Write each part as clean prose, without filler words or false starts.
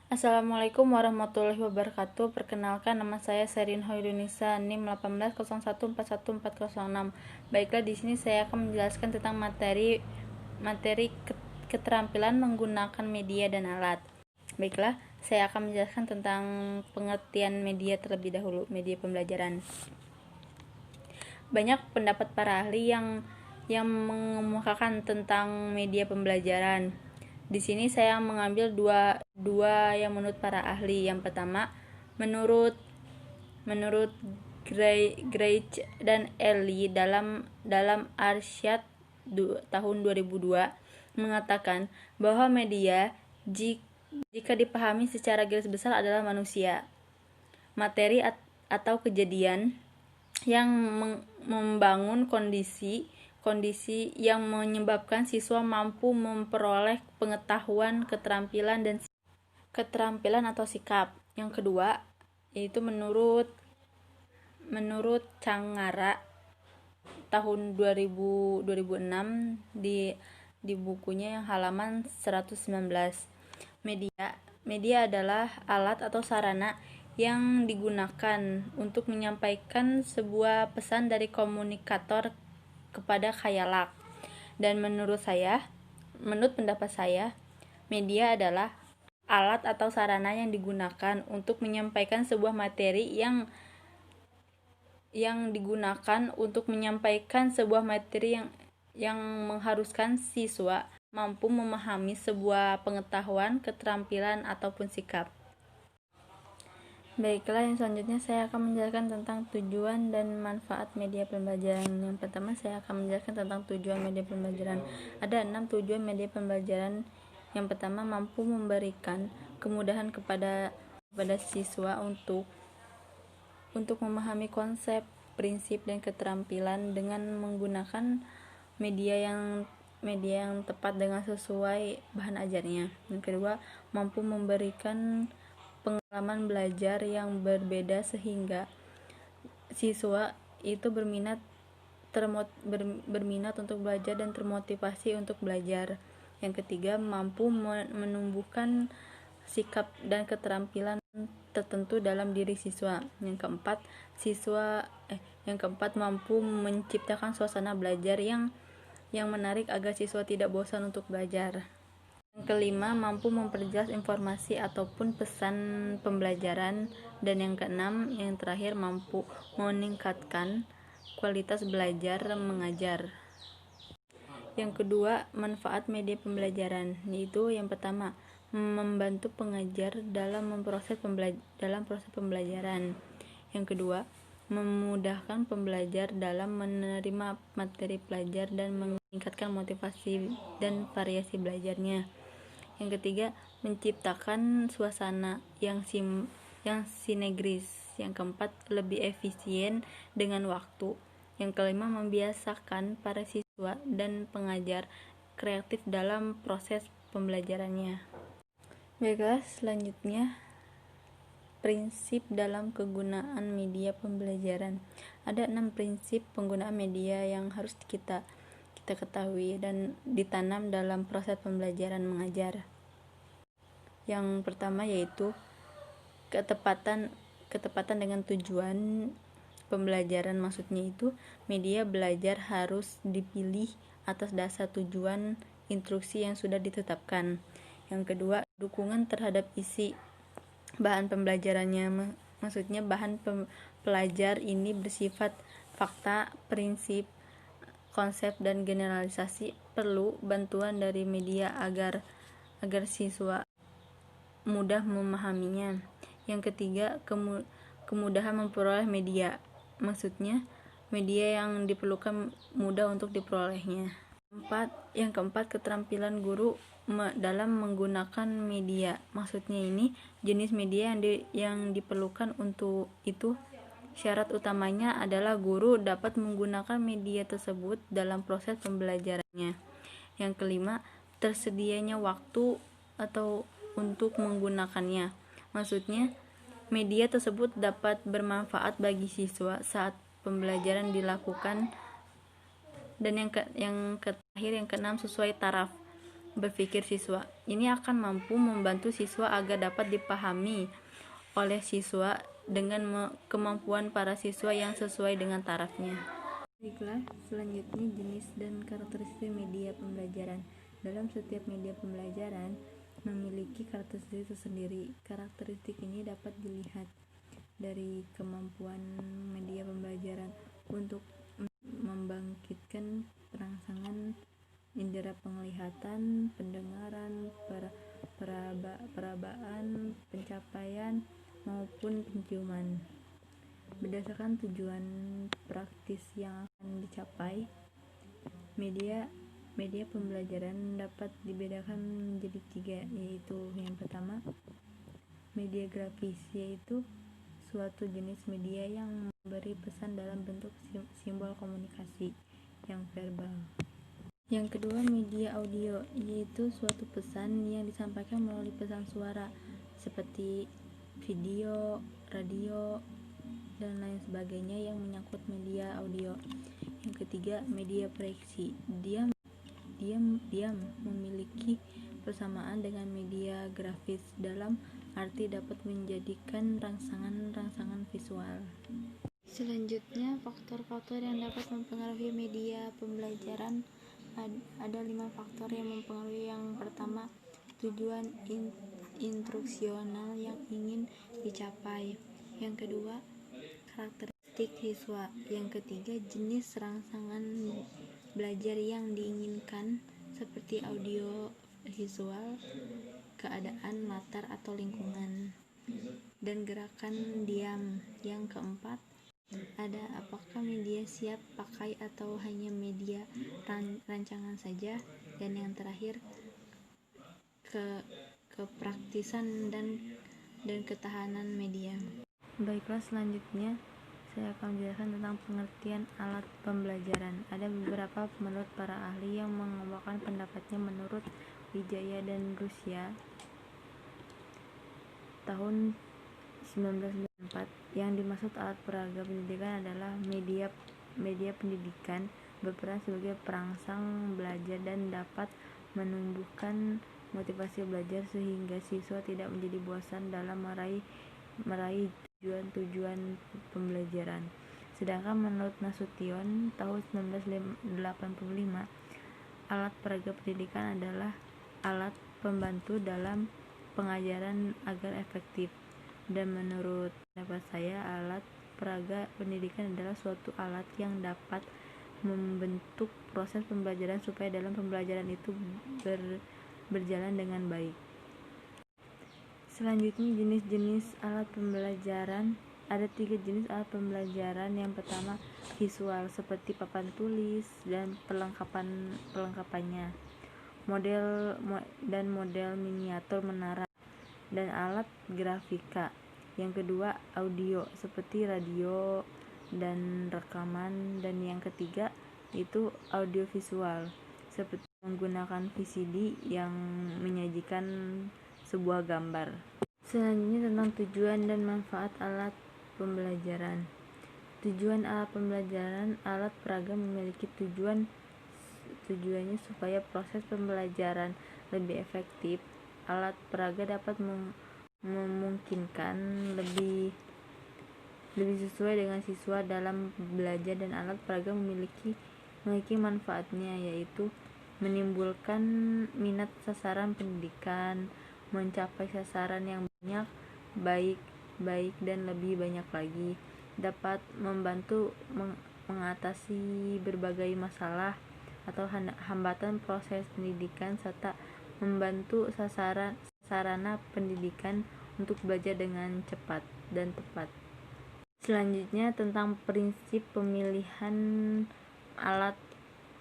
Assalamualaikum warahmatullahi wabarakatuh. Perkenalkan, nama saya Serin Hoirunisa, NIM 1801414106. Baiklah, di sini saya akan menjelaskan tentang materi keterampilan menggunakan media dan alat. Baiklah, saya akan menjelaskan tentang pengertian media terlebih dahulu, media pembelajaran. Banyak pendapat para ahli yang mengemukakan tentang media pembelajaran. Di sini saya mengambil dua yang menurut para ahli. Yang pertama, menurut Graich dan Ellie dalam Arsyad tahun 2002 mengatakan bahwa media jika dipahami secara garis besar adalah manusia, materi atau kejadian yang membangun kondisi yang menyebabkan siswa mampu memperoleh pengetahuan, keterampilan atau sikap. Yang kedua, yaitu menurut Cangara tahun 2006 di bukunya yang halaman 119. Media adalah alat atau sarana yang digunakan untuk menyampaikan sebuah pesan dari komunikator kepada khayalak. Dan menurut pendapat saya, media adalah alat atau sarana yang digunakan untuk menyampaikan sebuah materi yang mengharuskan siswa mampu memahami sebuah pengetahuan, keterampilan, ataupun sikap. Baiklah, yang selanjutnya saya akan menjelaskan tentang tujuan dan manfaat media pembelajaran. Yang pertama, saya akan menjelaskan tentang tujuan media pembelajaran. Ada 6 tujuan media pembelajaran. Yang pertama, mampu memberikan kemudahan kepada siswa untuk memahami konsep, prinsip, dan keterampilan dengan menggunakan media yang tepat dengan sesuai bahan ajarnya. Yang kedua, mampu memberikan pengalaman belajar yang berbeda sehingga siswa itu berminat untuk belajar dan termotivasi untuk belajar. Yang ketiga, mampu menumbuhkan sikap dan keterampilan tertentu dalam diri siswa. Yang keempat, mampu menciptakan suasana belajar yang menarik agar siswa tidak bosan untuk belajar. Yang kelima, mampu memperjelas informasi ataupun pesan pembelajaran. Dan yang keenam, yang terakhir, mampu meningkatkan kualitas belajar mengajar. Yang kedua, manfaat media pembelajaran, yaitu yang pertama, membantu pengajar dalam proses pembelajaran. Yang kedua, memudahkan pembelajar dalam menerima materi pelajar dan meningkatkan motivasi dan variasi belajarnya. Yang ketiga, menciptakan suasana yang sinergis. Yang keempat, lebih efisien dengan waktu. Yang kelima, membiasakan para siswa dan pengajar kreatif dalam proses pembelajarannya. Baiklah, selanjutnya prinsip dalam kegunaan media pembelajaran. Ada 6 prinsip penggunaan media yang harus kita ketahui dan ditanam dalam proses pembelajaran mengajar. Yang pertama yaitu ketepatan dengan tujuan pembelajaran. Maksudnya itu media belajar harus dipilih atas dasar tujuan instruksi yang sudah ditetapkan. Yang kedua, dukungan terhadap isi bahan pembelajarannya. Maksudnya bahan pelajar ini bersifat fakta, prinsip, konsep, dan generalisasi. Perlu bantuan dari media agar siswa mudah memahaminya. Yang ketiga, kemudahan memperoleh media. Maksudnya media yang diperlukan mudah untuk diperolehnya. Yang keempat, keterampilan guru dalam menggunakan media. Maksudnya ini jenis media yang diperlukan untuk itu. Syarat utamanya adalah guru dapat menggunakan media tersebut dalam proses pembelajarannya. Yang kelima, tersedianya waktu atau untuk menggunakannya. Maksudnya media tersebut dapat bermanfaat bagi siswa saat pembelajaran dilakukan. Dan yang terakhir, yang keenam, sesuai taraf. berpikir siswa. Ini akan mampu membantu siswa agar dapat dipahami oleh siswa dengan kemampuan para siswa yang sesuai dengan tarafnya. Baiklah, selanjutnya jenis dan karakteristik media pembelajaran. Dalam setiap media pembelajaran memiliki karakteristik tersendiri. Karakteristik ini dapat dilihat dari kemampuan media pembelajaran untuk membangkitkan rangsangan indera penglihatan, pendengaran, perabaan, pencapaian, maupun penciuman. Berdasarkan tujuan praktis yang akan dicapai, media pembelajaran dapat dibedakan menjadi 3, yaitu yang pertama, media grafis, yaitu suatu jenis media yang memberi pesan dalam bentuk simbol komunikasi yang verbal. Yang kedua, media audio, yaitu suatu pesan yang disampaikan melalui pesan suara seperti video, radio, dan lain sebagainya yang menyangkut media audio. Yang ketiga, media proyeksi. Dia memiliki persamaan dengan media grafis dalam arti dapat menjadikan rangsangan visual. Selanjutnya, faktor-faktor yang dapat mempengaruhi media pembelajaran. Ada 5 faktor yang mempengaruhi. Yang pertama, tujuan instruksional yang ingin dicapai. Yang kedua, karakteristik siswa. Yang ketiga, jenis rangsangan belajar yang diinginkan seperti audio, visual, keadaan, latar atau lingkungan, dan gerakan diam. Yang keempat, ada apakah media siap pakai atau hanya media rancangan saja. Dan yang terakhir, kepraktisan dan ketahanan media. Baiklah, selanjutnya saya akan menjelaskan tentang pengertian alat pembelajaran. Ada beberapa menurut para ahli yang mengemukakan pendapatnya. Menurut Wijaya dan Rusia tahun 1994, yang dimaksud alat peraga pendidikan adalah media pendidikan berperan sebagai perangsang belajar dan dapat menumbuhkan motivasi belajar sehingga siswa tidak menjadi bosan dalam meraih tujuan pembelajaran. Sedangkan menurut Nasution tahun 1985, alat peraga pendidikan adalah alat pembantu dalam pengajaran agar efektif. Dan menurut pendapat saya, alat peraga pendidikan adalah suatu alat yang dapat membentuk proses pembelajaran supaya dalam pembelajaran itu berjalan dengan baik. Selanjutnya, jenis-jenis alat pembelajaran. Ada 3 jenis alat pembelajaran. Yang pertama, visual, seperti papan tulis dan perlengkapannya, model miniatur menara, dan alat grafika. Yang kedua, audio, seperti radio dan rekaman. Dan yang ketiga itu audiovisual, seperti menggunakan VCD yang menyajikan sebuah gambar. Selanjutnya, tentang tujuan dan manfaat alat pembelajaran. Tujuan alat pembelajaran. Alat peraga memiliki tujuannya supaya proses pembelajaran lebih efektif. Alat peraga dapat memungkinkan lebih sesuai dengan siswa dalam belajar, dan alat peraga memiliki manfaatnya, yaitu menimbulkan minat sasaran pendidikan, mencapai sasaran yang baik dan lebih banyak lagi, dapat membantu mengatasi berbagai masalah atau hambatan proses pendidikan, serta membantu sarana pendidikan untuk belajar dengan cepat dan tepat. Selanjutnya, tentang prinsip pemilihan alat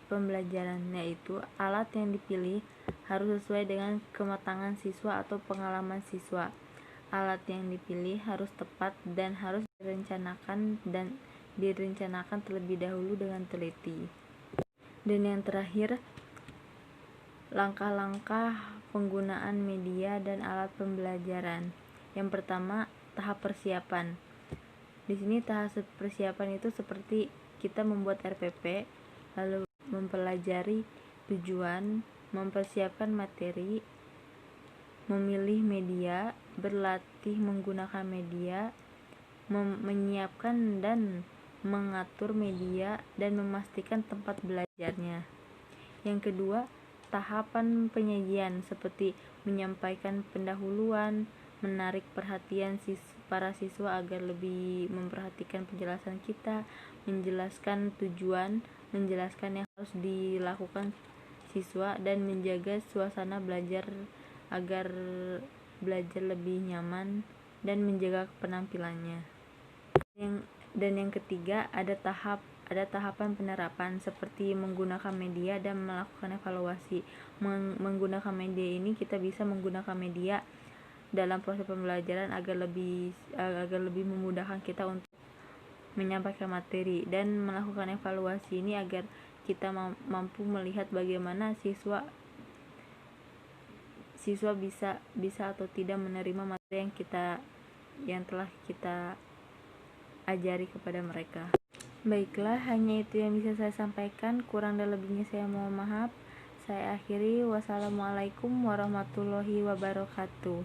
pembelajaran, yaitu alat yang dipilih harus sesuai dengan kematangan siswa atau pengalaman siswa. Alat yang dipilih harus tepat dan harus direncanakan terlebih dahulu dengan teliti. Dan yang terakhir, langkah-langkah penggunaan media dan alat pembelajaran. Yang pertama, tahap persiapan. Di sini tahap persiapan itu seperti kita membuat RPP, lalu mempelajari tujuan mempersiapkan materi, memilih media, berlatih menggunakan media, menyiapkan dan mengatur media, dan memastikan tempat belajarnya. Yang kedua, tahapan penyajian seperti menyampaikan pendahuluan, menarik perhatian para siswa agar lebih memperhatikan penjelasan kita, menjelaskan tujuan, menjelaskan yang harus dilakukan siswa, dan menjaga suasana belajar agar belajar lebih nyaman dan menjaga penampilannya. Dan yang ketiga, ada tahapan penerapan seperti menggunakan media dan melakukan evaluasi. Menggunakan media ini, kita bisa menggunakan media dalam proses pembelajaran agar lebih memudahkan kita untuk menyampaikan materi, dan melakukan evaluasi ini agar kita mampu melihat bagaimana siswa bisa atau tidak menerima materi yang telah kita ajari kepada mereka. Baiklah, hanya itu yang bisa saya sampaikan. Kurang dan lebihnya saya mohon maaf. Saya akhiri. Wassalamualaikum warahmatullahi wabarakatuh.